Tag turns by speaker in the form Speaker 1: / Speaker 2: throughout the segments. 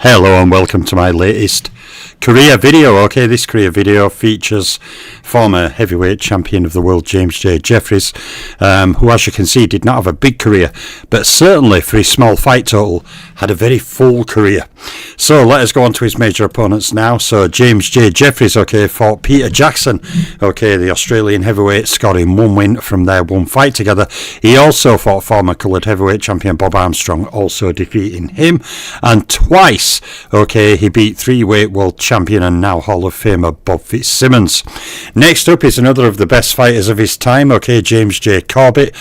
Speaker 1: Hello and welcome to my latest career video. Okay, this career video features former heavyweight champion of the world J Jeffries, who, as you can see, did not have a big career, but certainly for his small fight total had a very full career. So let us go on to his major opponents now. So J Jeffries, okay, fought Peter Jackson, okay, the Australian heavyweight, scoring one win from their one fight together. He also fought former coloured heavyweight champion Bob Armstrong, also defeating him, and twice, okay, he beat three-weight world champion and now Hall of Famer Bob Fitzsimmons. Next up is another of the best fighters of his time, okay, James J. Corbett.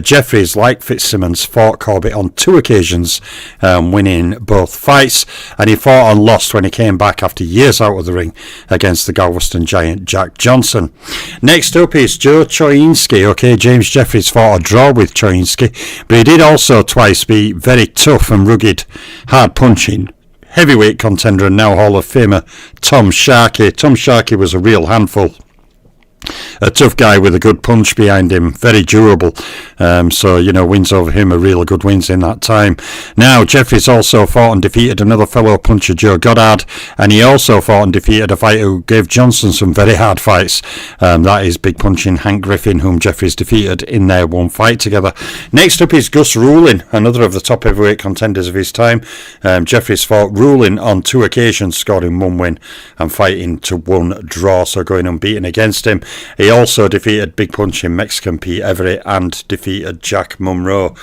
Speaker 1: Jeffries, like Fitzsimmons, fought Corbett on two occasions, winning both fights, and he fought and lost when he came back after years out of the ring against the Galveston giant Jack Johnson. Next up is Joe Choinski, okay, James Jeffries fought a draw with Choinski, but he did also twice beat very tough and rugged, hard-punching heavyweight contender and now Hall of Famer Tom Sharkey. Tom Sharkey was a real handful. A tough guy with a good punch behind him, very durable. So, you know, wins over him are really good wins in that time. Now, Jeffries also fought and defeated another fellow puncher, Joe Goddard, and he also fought and defeated a fighter who gave Johnson some very hard fights. That is big punching Hank Griffin, whom Jeffries defeated in their one fight together. Next up is Gus Rulin, another of the top heavyweight contenders of his time. Jeffries fought Rulin on two occasions, scoring one win and fighting to one draw, so going unbeaten against him. He also defeated big punching Mexican Pete Everett and defeated Jack Monroe.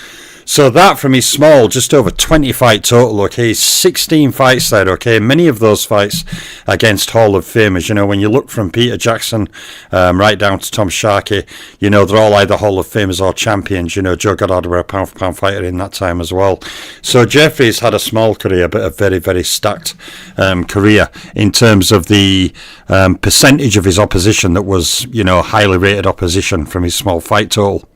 Speaker 1: So that from his small, just over 20 fight total, okay, 16 fights there, okay, many of those fights against Hall of Famers. You know, when you look from Peter Jackson right down to Tom Sharkey, you know, they're all either Hall of Famers or champions. You know, Joe Goddard were a pound-for-pound fighter in that time as well. So Jeffries had a small career, but a very, very stacked career in terms of the percentage of his opposition that was, you know, highly rated opposition from his small fight total.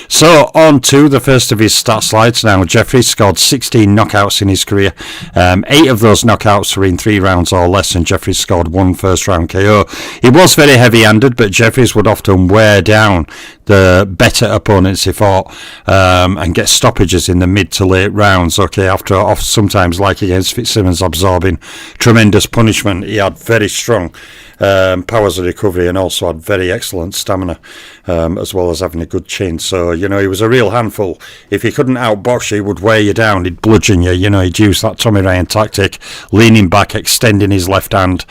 Speaker 1: So on to the first of his stat slides now. Jeffries scored 16 knockouts in his career. 8 of those knockouts were in 3 rounds or less, and Jeffries scored 1 first round KO. He was very heavy handed, but Jeffries would often wear down the better opponents he fought and get stoppages in the mid to late rounds, okay, after sometimes, like against Fitzsimmons, absorbing tremendous punishment. He had very strong powers of recovery and also had very excellent stamina, as well as having a good chin. So, you know, he was a real handful. If he couldn't outbox you, he would wear you down, he'd bludgeon you. You know, he'd use that Tommy Ryan tactic, leaning back, extending his left hand.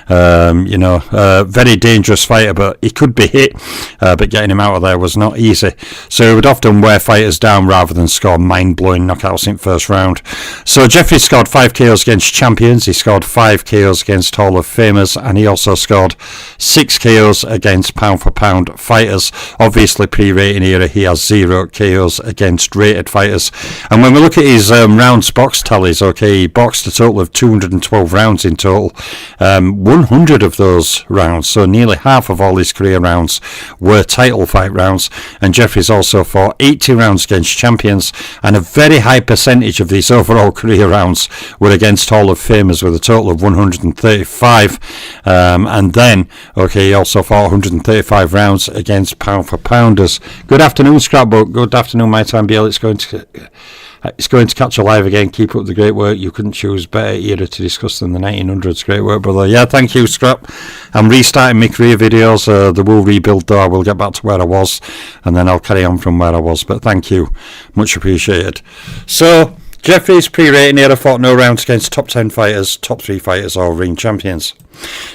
Speaker 1: You know, very dangerous fighter, but he could be hit, but getting him out of there was not easy. So he would often wear fighters down rather than score mind-blowing knockouts in first round. So Jeffries scored 5 KOs against champions, he scored 5 KOs against Hall of Famers, and he also scored 6 KOs against pound-for-pound fighters. Obviously, pre-rating era, he has 0 KOs against rated fighters. And when we look at his rounds box tallies, okay, he boxed a total of 212 rounds in total. 100 of those rounds, so nearly half of all his career rounds, were title fight rounds. And Jeffries also fought 80 rounds against champions, and a very high percentage of these overall career rounds were against Hall of Famers, with a total of 135. And then, okay, he also fought 135 rounds against pound-for-pounders. Good afternoon, Scrapbook. Good afternoon, my time, BL. It's going to catch alive again. Keep up the great work. You couldn't choose better era to discuss than the 1900s. Great work, brother. Yeah, thank you, Scrap. I'm restarting my career videos. They will rebuild, though. I will get back to where I was, and then I'll carry on from where I was. But thank you. Much appreciated. So, Jeffries, pre-rating era, fought no rounds against top 10 fighters, top 3 fighters, or ring champions.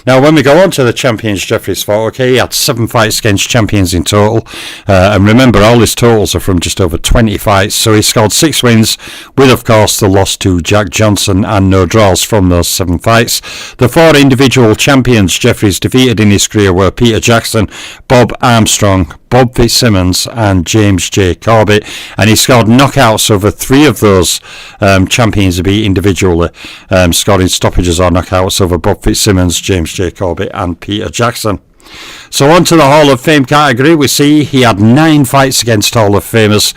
Speaker 1: Now, when we go on to the champions Jeffries fought, okay, he had 7 fights against champions in total. And remember, all his totals are from just over 20 fights. So he scored 6 wins, with, of course, the loss to Jack Johnson and no draws from those 7 fights. The 4 individual champions Jeffries defeated in his career were Peter Jackson, Bob Armstrong, Bob Fitzsimmons and James J. Corbett, and he scored knockouts over 3 of those champions to beat individually, scoring stoppages or knockouts over Bob Fitzsimmons, James J. Corbett and Peter Jackson. So on to the Hall of Fame category. We see he had 9 fights against Hall of Famers,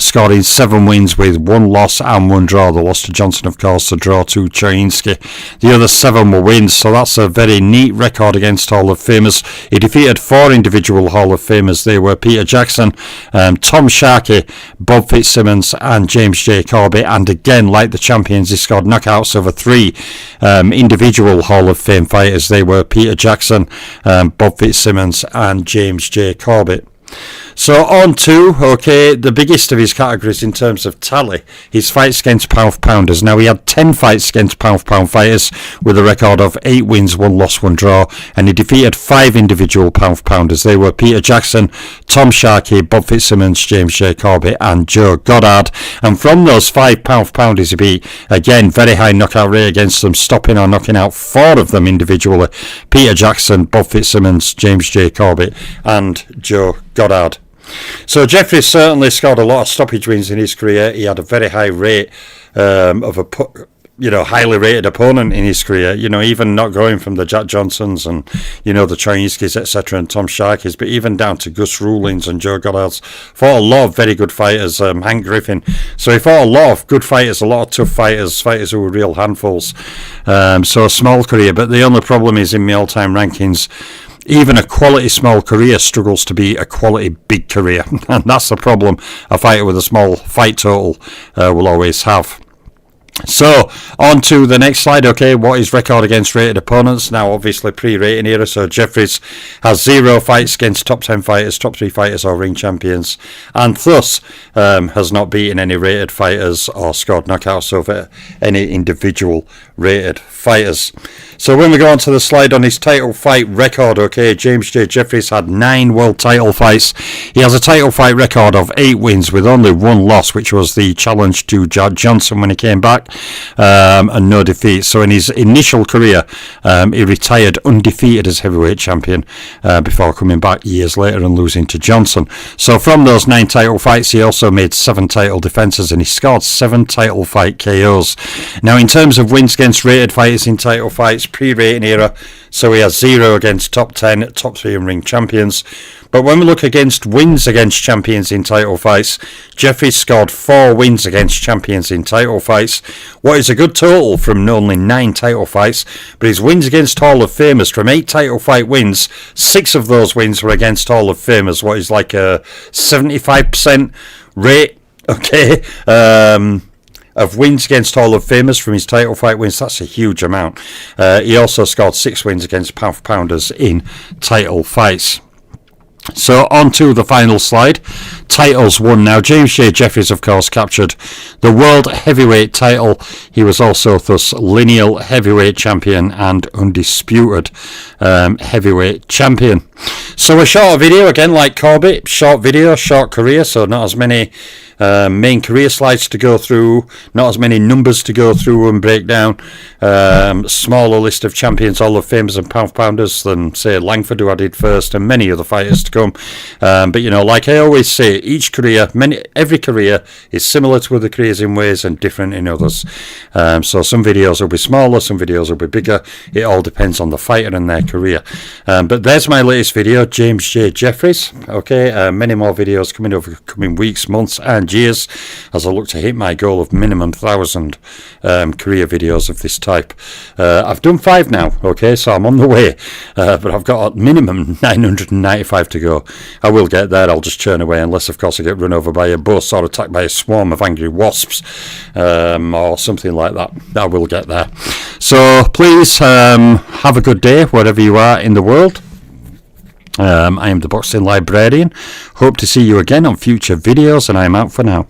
Speaker 1: scoring 7 wins with 1 loss and 1 draw. The loss to Johnson, of course, the draw to Choinski. The other 7 were wins, so that's a very neat record against Hall of Famers. He defeated 4 individual Hall of Famers. They were Peter Jackson, Tom Sharkey, Bob Fitzsimmons and James J. Corbett. And again, like the champions, he scored knockouts over 3 individual Hall of Fame fighters. They were Peter Jackson, Bob Fitzsimmons and James J. Corbett. So on to, the biggest of his categories in terms of tally, his fights against pound-for-pounders. Now, he had 10 fights against pound-for-pound fighters with a record of 8 wins, 1 loss, 1 draw, and he defeated 5 individual pound-for-pounders. They were Peter Jackson, Tom Sharkey, Bob Fitzsimmons, James J. Corbett, and Joe Goddard. And from those 5 pound-for-pounders, he beat, again, very high knockout rate against them, stopping or knocking out 4 of them individually. Peter Jackson, Bob Fitzsimmons, James J. Corbett, and Joe Goddard. So Jeffries certainly scored a lot of stoppage wins in his career. He had a very high rate of a highly rated opponent in his career. Even not going from the Jack Johnsons and the Choinskis, etc., and Tom Sharkeys, but even down to Gus Rulings and Joe Goddards. Fought a lot of very good fighters. Hank Griffin. So he fought a lot of good fighters, a lot of tough fighters who were real handfuls. So a small career, but the only problem is in my all-time rankings, even a quality small career struggles to be a quality big career. And that's the problem a fighter with a small fight total will always have. So, on to the next slide. What is record against rated opponents? Now, obviously, pre-rating era, so Jeffries has 0 fights against top 10 fighters, top 3 fighters or ring champions, and thus has not beaten any rated fighters or scored knockouts over any individual rated fighters. So when we go on to the slide on his title fight record, James J. Jeffries had 9 world title fights. He has a title fight record of 8 wins with only 1 loss, which was the challenge to Jack Johnson when he came back, and no defeats. So in his initial career, he retired undefeated as heavyweight champion before coming back years later and losing to Johnson. So from those 9 title fights, he also made 7 title defences and he scored 7 title fight KOs. Now, in terms of wins against rated fighters in title fights, pre-rating era, so he has 0 against top 10, top 3 and ring champions. But when we look against wins against champions in title fights, Jeffries scored 4 wins against champions in title fights, what is a good total from only 9 title fights. But his wins against Hall of Famers, from 8 title fight wins, 6 of those wins were against Hall of Famers, what is like a 75% rate, of wins against Hall of Famers from his title fight wins. That's a huge amount. He also scored 6 wins against pound-for-pounders in title fights. So on to the final slide. Titles won now. James J. Jeffries, of course, captured the world heavyweight title. He was also thus lineal heavyweight champion and undisputed heavyweight champion. So a short video, again like Corbett, short video, short career, so not as many main career slides to go through, not as many numbers to go through and break down, smaller list of champions, Hall of Famers and pound-pounders than, say, Langford, who I did first, and many other fighters to come. But, like I always say, every career is similar to other careers in ways and different in others. So some videos will be smaller, some videos will be bigger. It all depends on the fighter and their career. But there's my latest video, James J. Jeffries. Many more videos coming over coming weeks, months and years as I look to hit my goal of minimum 1,000 career videos of this type. I've done 5 now, so I'm on the way, but I've got a minimum 995 to go. I will get there, I'll just churn away, unless of course I get run over by a bus or attacked by a swarm of angry wasps or something like that. I will get there. So please have a good day wherever you are in the world. I am the Boxing Librarian. Hope to see you again on future videos, and I am out for now.